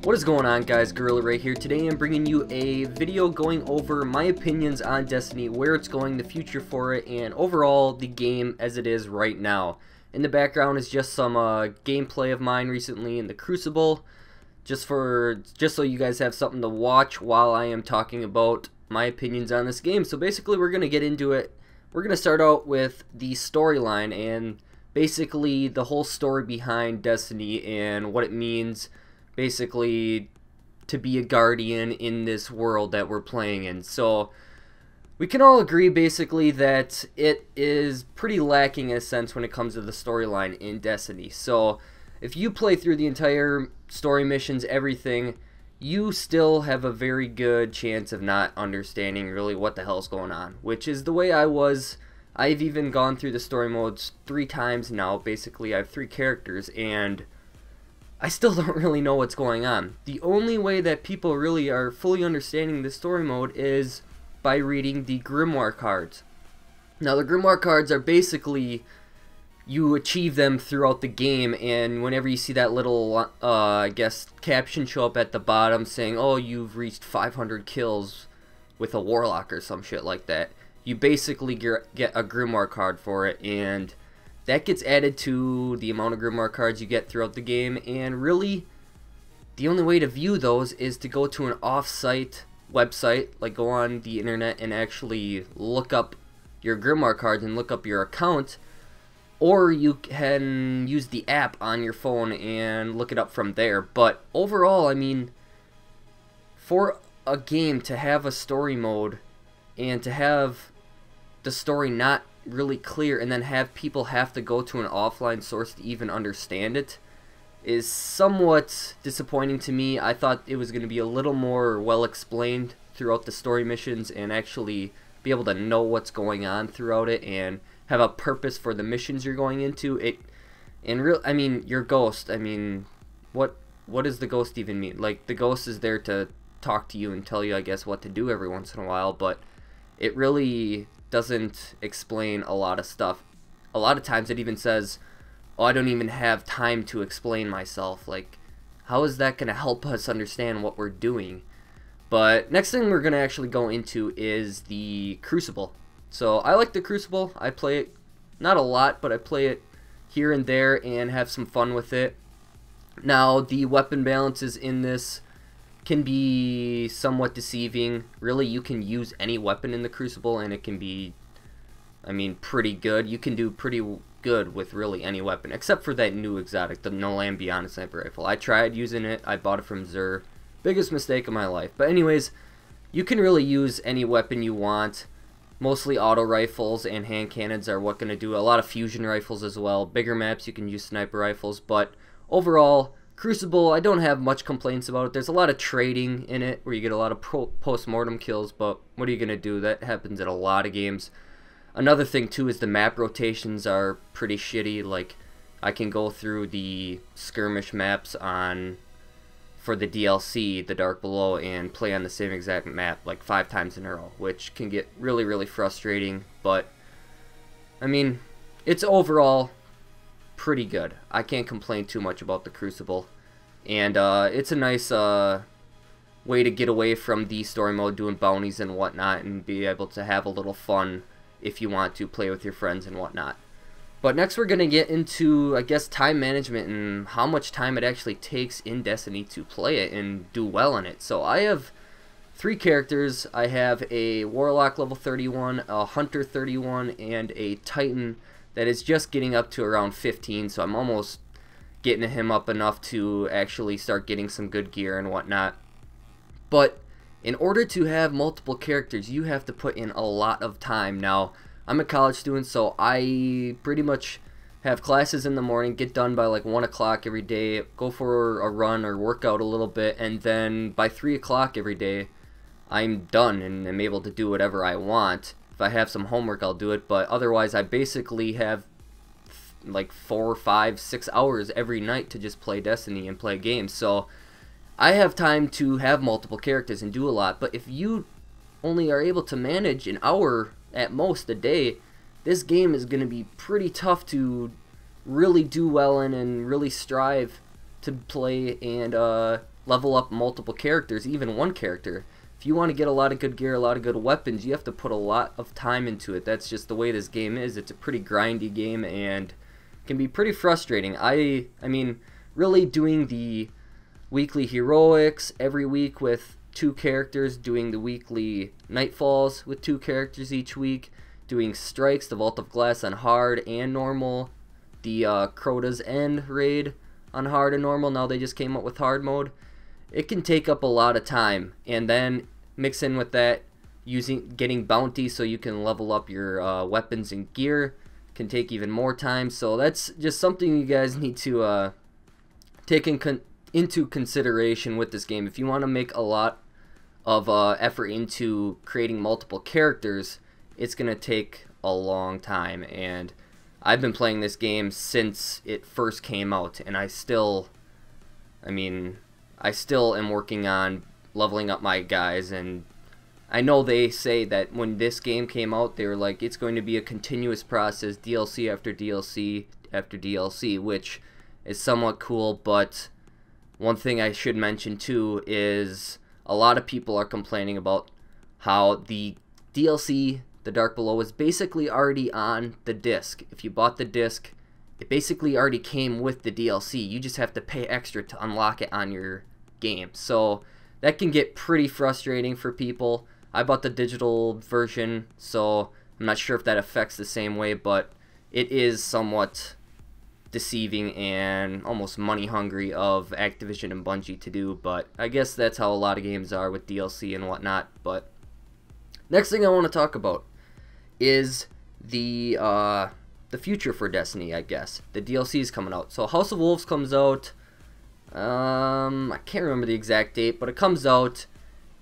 What is going on, guys? Gorilla right here. Today I'm bringing you a video going over my opinions on Destiny, where it's going, the future for it, and overall the game as it is right now. In the background is just some gameplay of mine recently in the Crucible, just so you guys have something to watch while I am talking about my opinions on this game. So basically we're going to get into it. We're going to start out with the storyline and basically the whole story behind Destiny and what it means basically to be a guardian in this world that we're playing in. So we can all agree basically that it is pretty lacking in a sense when it comes to the storyline in Destiny. So if you play through the entire story missions, everything, you still have a very good chance of not understanding really what the hell's going on, which is the way I was. I've even gone through the story modes 3 times now. Basically I have 3 characters and I still don't really know what's going on. The only way that people really are fully understanding the story mode is by reading the Grimoire cards. Now the Grimoire cards are basically, you achieve them throughout the game, and whenever you see that little, I guess, caption show up at the bottom saying, oh, you've reached 500 kills with a Warlock or some shit like that, you basically get a Grimoire card for it, and that gets added to the amount of Grimoire cards you get throughout the game. And really, the only way to view those is to go to an off-site website, like go on the internet and actually look up your Grimoire cards and look up your account, or you can use the app on your phone and look it up from there. But overall, I mean, for a game to have a story mode and to have the story not really clear and then have people have to go to an offline source to even understand it is somewhat disappointing to me. I thought it was going to be a little more well explained throughout the story missions and actually be able to know what's going on throughout it and have a purpose for the missions you're going into. I mean, your ghost, I mean, what does the ghost even mean? Like, the ghost is there to talk to you and tell you, I guess, what to do every once in a while, but it really doesn't explain a lot of stuff. A lot of times it even says, oh, I don't even have time to explain myself. Like, how is that going to help us understand what we're doing? But next thing we're going to actually go into is the Crucible. So I like the Crucible. I play it, not a lot, but I play it here and there and have some fun with it. Now, the weapon balances in this can be somewhat deceiving. Really, you can use any weapon in the Crucible and it can be, I mean, pretty good. You can do pretty good with really any weapon, except for that new exotic, the No Land Beyond sniper rifle. I tried using it. I bought it from Xur. Biggest mistake of my life. But anyways, you can really use any weapon you want. Mostly auto rifles and hand cannons are what going to do. A lot of fusion rifles as well. Bigger maps you can use sniper rifles, but overall, Crucible, I don't have much complaints about it. There's a lot of trading in it where you get a lot of post-mortem kills, but what are you going to do? That happens in a lot of games. Another thing too is the map rotations are pretty shitty. Like, I can go through the skirmish maps for the DLC, The Dark Below, and play on the same exact map like 5 times in a row, which can get really, really frustrating. But I mean, it's overall pretty good. I can't complain too much about the Crucible, and it's a nice way to get away from the story mode, doing bounties and whatnot, and be able to have a little fun if you want to play with your friends and whatnot. But next we're going to get into, I guess, time management and how much time it actually takes in Destiny to play it and do well in it. So I have 3 characters. I have a Warlock level 31, a Hunter 31, and a Titan that is just getting up to around 15, so I'm almost getting him up enough to actually start getting some good gear and whatnot. But in order to have multiple characters, you have to put in a lot of time. Now, I'm a college student, so I pretty much have classes in the morning, get done by like 1 o'clock every day, go for a run or work out a little bit, and then by 3 o'clock every day, I'm done and I'm able to do whatever I want. If I have some homework, I'll do it, but otherwise I basically have like 4, 5, 6 hours every night to just play Destiny and play games. So I have time to have multiple characters and do a lot, but if you only are able to manage an hour at most a day, this game is going to be pretty tough to really do well in and really strive to play and level up multiple characters, even one character. If you want to get a lot of good gear, a lot of good weapons, you have to put a lot of time into it. That's just the way this game is. It's a pretty grindy game and can be pretty frustrating. I mean, really doing the weekly heroics every week with 2 characters, doing the weekly Nightfalls with 2 characters each week, doing strikes, the Vault of Glass on hard and normal, the Crota's End raid on hard and normal. Now they just came up with hard mode. It can take up a lot of time, and then mix in with that getting bounty so you can level up your weapons and gear can take even more time. So that's just something you guys need to take into consideration with this game. If you want to make a lot of effort into creating multiple characters, it's gonna take a long time, and I've been playing this game since it first came out, and I still am working on leveling up my guys. And I know they say that when this game came out, they were like, it's going to be a continuous process, DLC after DLC after DLC, which is somewhat cool. But one thing I should mention too is a lot of people are complaining about how the DLC, The Dark Below, is basically already on the disc. If you bought the disc, it basically already came with the DLC. You just have to pay extra to unlock it on your game. So that can get pretty frustrating for people. I bought the digital version, so I'm not sure if that affects the same way, but it is somewhat deceiving and almost money hungry of Activision and Bungie to do. But I guess that's how a lot of games are with DLC and whatnot. But next thing I want to talk about is the future for Destiny, I guess. The DLC is coming out. So House of Wolves comes out, I can't remember the exact date, but it comes out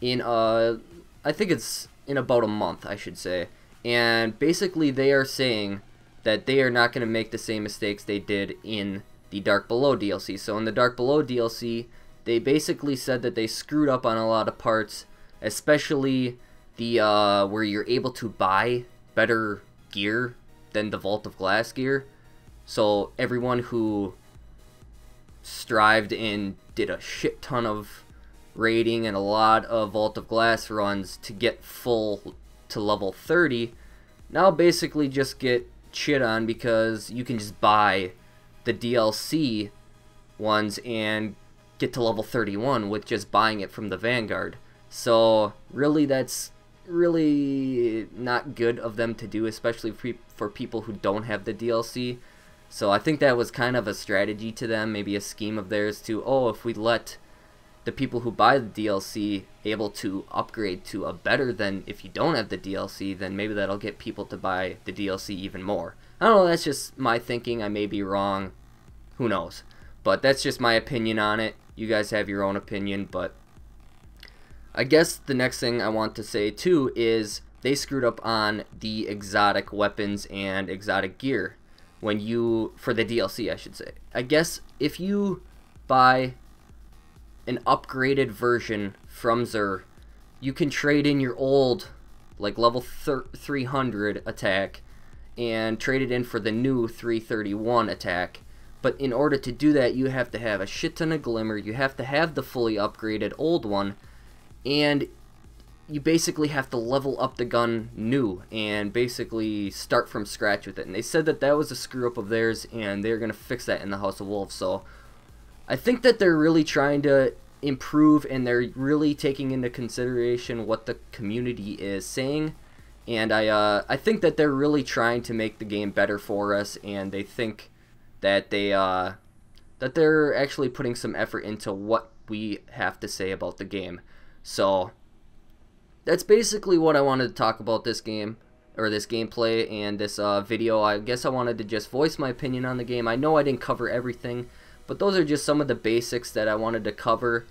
in, I think it's in about a month, I should say. And basically they are saying that they are not going to make the same mistakes they did in the Dark Below DLC. So in the Dark Below DLC, they basically said that they screwed up on a lot of parts, especially the where you're able to buy better gear than the Vault of Glass gear. So everyone who strived and did a shit ton of raiding and a lot of Vault of Glass runs to get full to level 30 now basically just get shit on because you can just buy the DLC ones and get to level 31 with just buying it from the Vanguard. So really, that's really not good of them to do, especially for people who don't have the DLC. So I think that was kind of a strategy to them, maybe a scheme of theirs to, oh, if we let the people who buy the DLC able to upgrade to a better than if you don't have the DLC, then maybe that'll get people to buy the DLC even more. I don't know, that's just my thinking. I may be wrong. Who knows? But that's just my opinion on it. You guys have your own opinion, but I guess the next thing I want to say too is they screwed up on the exotic weapons and exotic gear when you, for the DLC I should say. I guess if you buy an upgraded version from Xur, you can trade in your old like level 300 attack and trade it in for the new 331 attack. But in order to do that, you have to have a shit ton of glimmer, you have to have the fully upgraded old one, and you basically have to level up the gun new and basically start from scratch with it. And they said that that was a screw up of theirs and they're going to fix that in the House of Wolves. So I think that they're really trying to improve and they're really taking into consideration what the community is saying. And I think that they're really trying to make the game better for us, and they think that they're actually putting some effort into what we have to say about the game. So that's basically what I wanted to talk about this game, or this gameplay and this video. I guess I wanted to just voice my opinion on the game. I know I didn't cover everything, but those are just some of the basics that I wanted to cover.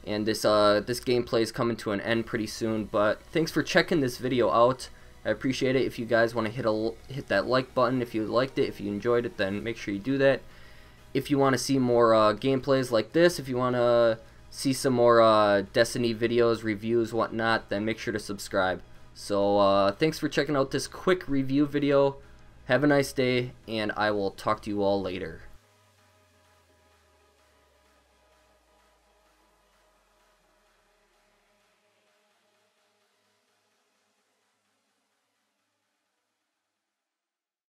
And this gameplay is coming to an end pretty soon. But thanks for checking this video out. I appreciate it. If you guys want to hit that like button if you liked it, if you enjoyed it, then make sure you do that. If you want to see more gameplays like this, if you want to see some more Destiny videos, reviews, whatnot, then make sure to subscribe. So thanks for checking out this quick review video. Have a nice day, and I will talk to you all later.